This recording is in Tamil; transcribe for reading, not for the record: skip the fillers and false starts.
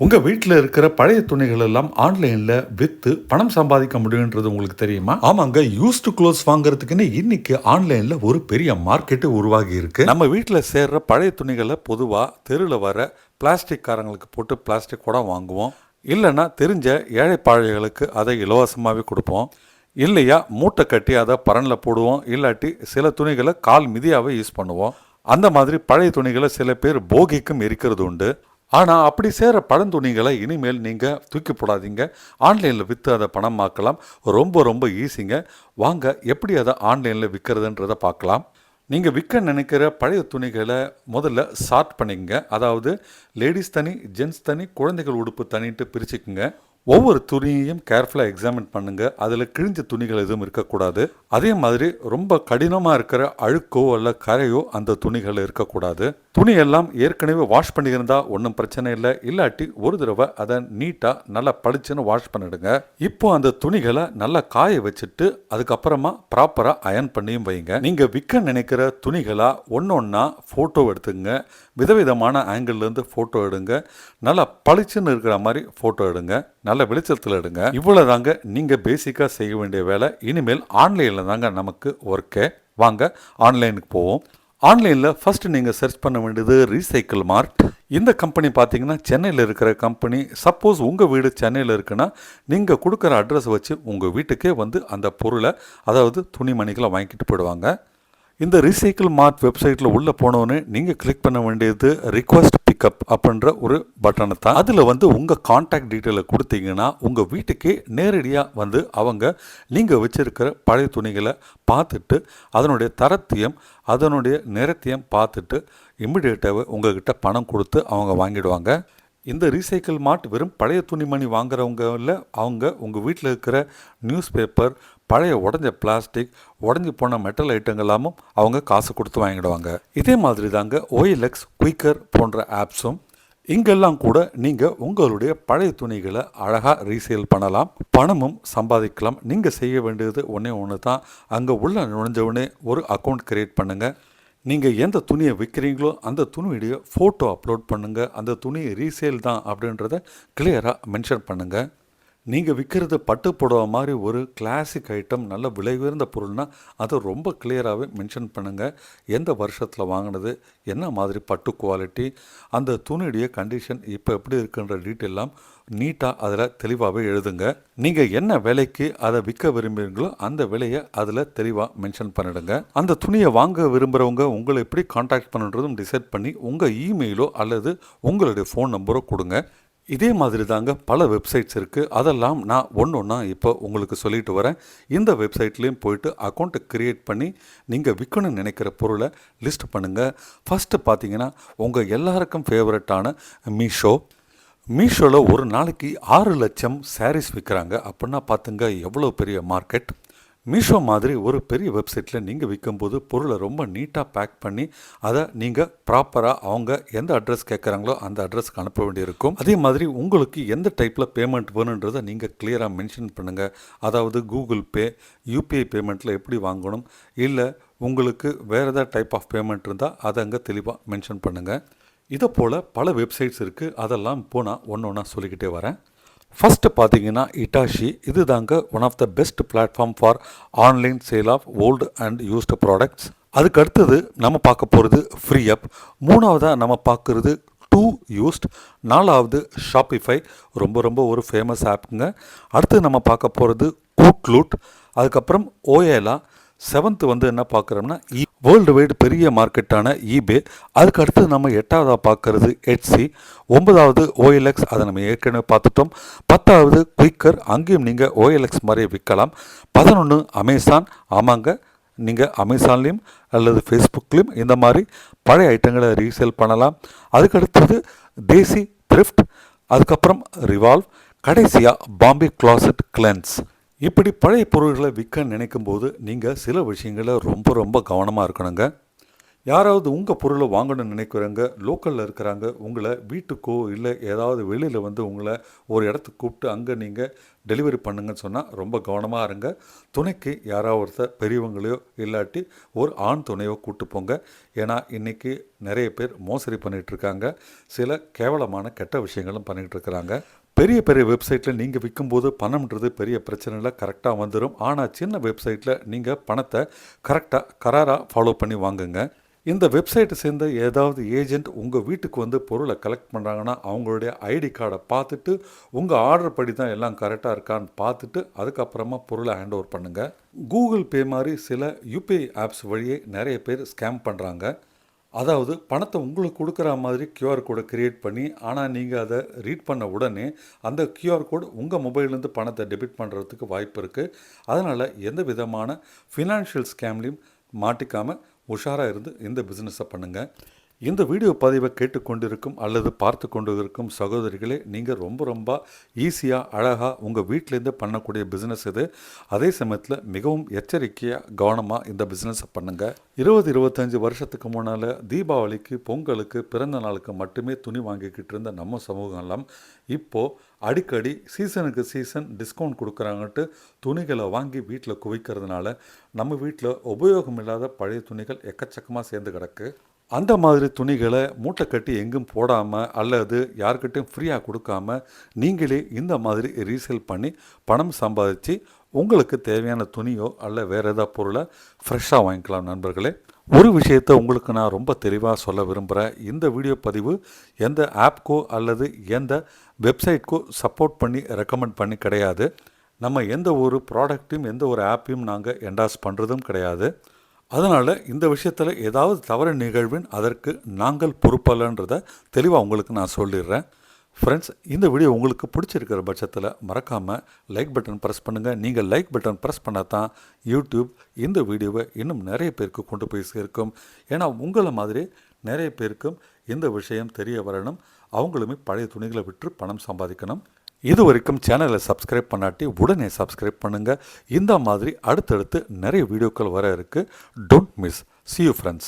உங்கள் வீட்டில் இருக்கிற பழைய துணிகள் எல்லாம் ஆன்லைனில் விற்று பணம் சம்பாதிக்க முடியுன்றது உங்களுக்கு தெரியுமா? ஆமாங்க, யூஸ்டு க்ளோத்ஸ் வாங்குறதுக்குன்னு இன்னைக்கு ஆன்லைனில் ஒரு பெரிய மார்க்கெட்டு உருவாகி இருக்கு. நம்ம வீட்டில் சேர்ற பழைய துணிகளை பொதுவாக தெருவில் வர பிளாஸ்டிக் காரங்களுக்கு போட்டு பிளாஸ்டிக் கூட வாங்குவோம். இல்லைன்னா தெரிஞ்ச ஏழை பாழைகளுக்கு அதை இலவசமாகவே கொடுப்போம். இல்லையா மூட்டை கட்டி அதை பரனில் போடுவோம். இல்லாட்டி சில துணிகளை கால் மிதியாவே யூஸ் பண்ணுவோம். அந்த மாதிரி பழைய துணிகளை சில பேர் போகிக்கும் எரிக்கிறது உண்டு. ஆனால் அப்படி சேர பழந்துணிகளை இனிமேல் நீங்கள் தூக்கி போடாதீங்க. ஆன்லைனில் விற்று அதை பணமாக்கலாம். ரொம்ப ரொம்ப ஈஸிங்க. வாங்க எப்படி அதை ஆன்லைனில் விற்கிறதுன்றதை பார்க்கலாம். நீங்கள் விற்க நினைக்கிற பழைய துணிகளை முதல்ல சார்ட் பண்ணிக்கங்க. அதாவது லேடிஸ் தனி, ஜென்ட்ஸ் தனி, குழந்தைகள் உடுப்பு தனின்ட்டு பிரிச்சுக்குங்க. ஒவ்வொரு துணியையும் கேர்ஃபுல்லாக எக்ஸாமின் பண்ணுங்கள். அதில் கிழிஞ்ச துணிகள் எதுவும் இருக்கக்கூடாது. அதே மாதிரி ரொம்ப கடினமாக இருக்கிற அழுக்கோ அல்ல கரையோ அந்த துணிகள் இருக்கக்கூடாது. துணியெல்லாம் ஏற்கனவே வாஷ் பண்ணியிருந்தால் ஒன்றும் பிரச்சனை இல்லை. இல்லாட்டி ஒரு தடவை அதை நீட்டாக நல்லா பளிச்சுன்னு வாஷ் பண்ணிடுங்க. இப்போ அந்த துணிகளை நல்லா காய வச்சுட்டு அதுக்கப்புறமா ப்ராப்பராக அயர்ன் பண்ணியும் வைங்க. நீங்கள் விற்க நினைக்கிற துணிகளாக ஒன்றா ஃபோட்டோ எடுத்துங்க. விதவிதமான ஆங்கிள்லேருந்து ஃபோட்டோ எடுங்க. நல்லா பளிச்சுன்னு இருக்கிற மாதிரி ஃபோட்டோ எடுங்க. நல்ல வெளிச்சத்தில் எடுங்க. இவ்வளோ தாங்க நீங்கள் பேசிக்காக செய்ய வேண்டிய வேலை. இனிமேல் ஆன்லைனில் தாங்க நமக்கு ஒர்க்கே. வாங்க ஆன்லைனுக்கு போவோம். ஆன்லைனில் ஃபஸ்ட்டு நீங்கள் சர்ச் பண்ண வேண்டியது ரீசைக்கிள் மார்ட். இந்த கம்பெனி பார்த்தீங்கன்னா சென்னையில் இருக்கிற கம்பெனி. சப்போஸ் உங்கள் வீடு சென்னையில் இருக்குன்னா நீங்கள் கொடுக்குற அட்ரஸ் வச்சு உங்கள் வீட்டுக்கே வந்து அந்த பொருளை, அதாவது துணிமணிகளை வாங்கிட்டு போயிடுவாங்க. இந்த ரீசைக்கிள் மார்ட் வெப்சைட்டில் உள்ளே போனோன்னு நீங்கள் கிளிக் பண்ண வேண்டியது ரிக்வெஸ்ட் பிக்கப் அப்படின்ற ஒரு பட்டனை தான். அதில் வந்து உங்கள் கான்டாக்ட் டீட்டெயிலை கொடுத்தீங்கன்னா உங்கள் வீட்டுக்கே நேரடியாக வந்து அவங்க நீங்கள் வச்சுருக்கிற பழைய துணிகளை பார்த்துட்டு அதனுடைய தரத்தையும் அதனுடைய நிறத்தையும் பார்த்துட்டு இம்மிடியேட்டாகவே உங்கள்கிட்ட பணம் கொடுத்து அவங்க வாங்கிடுவாங்க. இந்த ரீசைக்கிள் மார்ட் வெறும் பழைய துணிமணி வாங்குறவங்க இல்லை, அவங்க உங்கள் வீட்டில் இருக்கிற நியூஸ் பேப்பர், பழைய உடஞ்ச பிளாஸ்டிக், உடஞ்சி போன மெட்டல் ஐட்டங்களாமும் அவங்க காசு கொடுத்து வாங்கிடுவாங்க. இதே மாதிரி தாங்க OLX, குயிக்கர் போன்ற ஆப்ஸும். இங்கெல்லாம் கூட நீங்கள் உங்களுடைய பழைய துணிகளை அழகாக ரீசேல் பண்ணலாம், பணமும் சம்பாதிக்கலாம். நீங்கள் செய்ய வேண்டியது ஒன்று தான். அங்கே உள்ள நுழைஞ்சவுடனே ஒரு அக்கௌண்ட் கிரியேட் பண்ணுங்கள். நீங்கள் எந்த துணியை விற்கிறீங்களோ அந்த துணியுடைய ஃபோட்டோ அப்லோட் பண்ணுங்கள். அந்த துணி ரீசேல் தான் அப்படின்றத கிளியராக மென்ஷன் பண்ணுங்கள். நீங்கள் விற்கிறது பட்டு புடவை மாதிரி ஒரு கிளாசிக் ஐட்டம், நல்ல விலை உயர்ந்த பொருள்னால் அதை ரொம்ப கிளியராகவே மென்ஷன் பண்ணுங்கள். எந்த வருஷத்தில் வாங்கினது, என்ன மாதிரி பட்டு குவாலிட்டி, அந்த துணியுடைய கண்டிஷன் இப்போ எப்படி இருக்குன்ற டீட்டெயிலாம் நீட்டாக அதில் தெளிவாகவே எழுதுங்க. நீங்கள் என்ன விலைக்கு அதை விற்க விரும்புகிறீங்களோ அந்த விலையை அதில் தெளிவாக மென்ஷன் பண்ணிடுங்க. அந்த துணியை வாங்க விரும்புகிறவங்க உங்களை எப்படி கான்டாக்ட் பண்ணுறதும் டிசைட் பண்ணி உங்கள் இமெயிலோ அல்லது உங்களுடைய ஃபோன் நம்பரோ கொடுங்க. இதே மாதிரி தாங்க பல வெப்சைட்ஸ் இருக்குது. அதெல்லாம் நான் ஒன்றா இப்போ உங்களுக்கு சொல்லிட்டு வரேன். இந்த வெப்சைட்லேயும் போயிட்டு அக்கௌண்ட்டை க்ரியேட் பண்ணி நீங்கள் விற்கணும்னு நினைக்கிற பொருளை லிஸ்ட் பண்ணுங்கள். ஃபஸ்ட்டு பார்த்தீங்கன்னா உங்கள் எல்லாருக்கும் ஃபேவரட்டான மீஷோவில் ஒரு நாளைக்கு 6 லட்சம் சாரீஸ் விற்கிறாங்க. அப்படின்னா பார்த்துங்க எவ்வளோ பெரிய மார்க்கெட். மீஷோ மாதிரி ஒரு பெரிய வெப்சைட்டில் நீங்கள் விற்கும்போது பொருளை ரொம்ப நீட்டாக பேக் பண்ணி அதை நீங்கள் ப்ராப்பராக அவங்க எந்த அட்ரஸ் கேட்குறாங்களோ அந்த அட்ரஸ்க்கு அனுப்ப வேண்டியிருக்கும். அதே மாதிரி உங்களுக்கு எந்த டைப்பில் பேமெண்ட் வேணுன்றதை நீங்கள் கிளியராக மென்ஷன் பண்ணுங்கள். அதாவது கூகுள் பே, UPI பேமெண்ட்டில் எப்படி வாங்கணும், இல்லை உங்களுக்கு வேறு ஏதாவது டைப் ஆஃப் பேமெண்ட் இருந்தால் அதை அங்கே தெளிவாக மென்ஷன் பண்ணுங்கள். இதை போல் பல வெப்சைட்ஸ் இருக்குது. அதெல்லாம் போனால் ஒன்றா சொல்லிக்கிட்டே வரேன். ஃபஸ்ட்டு பார்த்தீங்கன்னா இட்டாஷி. இது தாங்க one of the best platform for online sale of old and used products. அதுக்கு அடுத்தது நம்ம பார்க்க போகிறது ஃப்ரீ அப். மூணாவதாக நம்ம பார்க்குறது டூ யூஸ்ட். நாலாவது ஷாப்பிஃபை, ரொம்ப ரொம்ப ஒரு ஃபேமஸ் ஆப்புங்க. அடுத்து நம்ம பார்க்க போகிறது கூட்லூட். அதுக்கப்புறம் ஓயலா. 7th வந்து என்ன பார்க்குறோம்னா வேர்ல்டு வைடு பெரிய மார்க்கெட்டான ஈபே. அதுக்கு அடுத்து நம்ம 8ஆவதாக பார்க்குறது எட்ஸி. 9வது OLX, அதை நம்ம ஏற்கனவே பார்த்துட்டோம். 10வது குயிக்கர், அங்கேயும் நீங்கள் OLX மாதிரியே விற்கலாம். 11 அமேசான். ஆமாங்க, நீங்கள் அமேசான்லேயும் அல்லது ஃபேஸ்புக்லேயும் இந்த மாதிரி பழைய ஐட்டங்களை ரீசேல் பண்ணலாம். அதுக்கு அடுத்தது தேசி த்ரிஃப்ட். அதுக்கப்புறம் ரிவால்வ். கடைசியாக பாம்பே கிளாசட் கிளென்ஸ். இப்படி பழைய பொருள்களை விற்க நினைக்கும் போது நீங்கள் சில விஷயங்களை ரொம்ப ரொம்ப கவனமாக இருக்கணுங்க. யாராவது உங்கள் பொருளை வாங்கணும்னு நினைக்கிறவங்க லோக்கலில் இருக்கிறாங்க, உங்களை வீட்டுக்கோ இல்லை ஏதாவது வெளியில் வந்து உங்களை ஒரு இடத்துக்கு கூப்பிட்டு அங்கே நீங்கள் டெலிவரி பண்ணுங்கன்னு சொன்னால் ரொம்ப கவனமாக இருங்க. துணைக்கு யாராவது ஒருத்தர் பெரியவங்களையோ இல்லாட்டி ஒரு ஆண் துணையோ கூப்பிட்டு போங்க. ஏன்னா இன்றைக்கி நிறைய பேர் மோசடி பண்ணிகிட்டு இருக்காங்க. சில கேவலமான கெட்ட விஷயங்களும் பண்ணிகிட்டு இருக்கிறாங்க. பெரிய பெரிய வெப்சைட்டில் நீங்கள் விற்கும்போது பணம்ன்றது பெரிய பிரச்சனை இல்லை, கரெக்டாக வந்துடும். ஆனால் சின்ன வெப்சைட்டில் நீங்கள் பணத்தை கராராக ஃபாலோ பண்ணி வாங்குங்க. இந்த வெப்சைட்டை சேர்ந்த ஏதாவது ஏஜென்ட் உங்கள் வீட்டுக்கு வந்து பொருளை கலெக்ட் பண்ணுறாங்கன்னா அவங்களுடைய ஐடி கார்டை பார்த்துட்டு உங்கள் ஆர்டர் படி தான் எல்லாம் கரெக்டாக இருக்கான்னு பார்த்துட்டு அதுக்கப்புறமா பொருளை ஹேண்ட் ஓவர் பண்ணுங்கள். கூகுள் பே மாதிரி சில யூபிஐ ஆப்ஸ் வழியே நிறைய பேர் ஸ்கேம் பண்ணுறாங்க. அதாவது பணத்தை உங்களுக்கு கொடுக்குற மாதிரி கியூஆர் கோடை க்ரியேட் பண்ணி, ஆனால் நீங்கள் அதை ரீட் பண்ண உடனே அந்த கியூஆர் கோடு உங்கள் மொபைல்லேருந்து பணத்தை டெபிட் பண்ணுறதுக்கு வாய்ப்பு இருக்குது. அதனால் எந்த விதமான ஃபினான்ஷியல் ஸ்கேம்லேயும் மாட்டிக்காமல் உஷாராக இருந்து இந்த பிஸ்னஸை பண்ணுங்கள். இந்த வீடியோ பதிவை கேட்டுக்கொண்டிருக்கும் அல்லது பார்த்து கொண்டு இருக்கும் சகோதரிகளே, நீங்கள் ரொம்ப ஈஸியாக அழகாக உங்கள் வீட்டிலேருந்து பண்ணக்கூடிய பிஸ்னஸ் இது. அதே சமயத்தில் மிகவும் எச்சரிக்கையாக கவனமாக இந்த பிஸ்னஸை பண்ணுங்கள். 20-25 வருஷத்துக்கு முன்னால் தீபாவளிக்கு, பொங்கலுக்கு, பிறந்த நாளுக்கு மட்டுமே துணி வாங்கிக்கிட்டு இருந்த நம்ம சமூகம்லாம் இப்போது அடிக்கடி சீசனுக்கு சீசன் டிஸ்கவுண்ட் கொடுக்குறாங்கன்ட்டு துணிகளை வாங்கி வீட்டில் குவிக்கிறதுனால நம்ம வீட்டில் உபயோகம் இல்லாத பழைய துணிகள் எக்கச்சக்கமாக சேர்ந்து கிடக்கு. அந்த மாதிரி துணிகளை மூட்டை கட்டி எங்கும் போடாமல் அல்லது யார்கிட்டையும் ஃப்ரீயாக கொடுக்காம நீங்களே இந்த மாதிரி ரீசேல் பண்ணி பணம் சம்பாதிச்சு உங்களுக்கு தேவையான துணியோ அல்ல வேறு ஏதாவது பொருளை ஃப்ரெஷ்ஷாக வாங்கிக்கலாம். நண்பர்களே, ஒரு விஷயத்தை உங்களுக்கு நான் ரொம்ப தெளிவாக சொல்ல விரும்புகிறேன். இந்த வீடியோ பதிவு எந்த ஆப்க்கோ அல்லது எந்த வெப்சைட்க்கோ சப்போர்ட் பண்ணி ரெக்கமெண்ட் பண்ணி கிடையாது. நம்ம எந்த ஒரு ப்ராடக்ட்டையும் எந்த ஒரு ஆப்பையும் நாங்கள் என்டாஸ் பண்ணுறதும் கிடையாது. அதனால் இந்த விஷயத்தில் ஏதாவது தவறு நிகழ்வின் அதற்கு நாங்கள் பொறுப்பல்லன்றதை தெளிவாக உங்களுக்கு நான் சொல்லிடுறேன். ஃப்ரெண்ட்ஸ், இந்த வீடியோ உங்களுக்கு பிடிச்சிருக்கிற பட்சத்தில் மறக்காமல் லைக் பட்டன் ப்ரெஸ் பண்ணுங்கள். நீங்கள் லைக் பட்டன் ப்ரெஸ் பண்ணால் தான் யூடியூப் இந்த வீடியோவை இன்னும் நிறைய பேருக்கு கொண்டு போய் சேர்க்கும். ஏன்னா உங்களை மாதிரி நிறைய பேருக்கும் இந்த விஷயம் தெரிய வரணும். அவங்களுமே பழைய துணிகளை விற்று பணம் சம்பாதிக்கணும். இது வரைக்கும் சேனலை சப்ஸ்கிரைப் பண்ணாட்டி உடனே சப்ஸ்கிரைப் பண்ணுங்கள். இந்த மாதிரி அடுத்தடுத்து நிறைய வீடியோக்கள் வர இருக்குது. Don't miss. See you friends.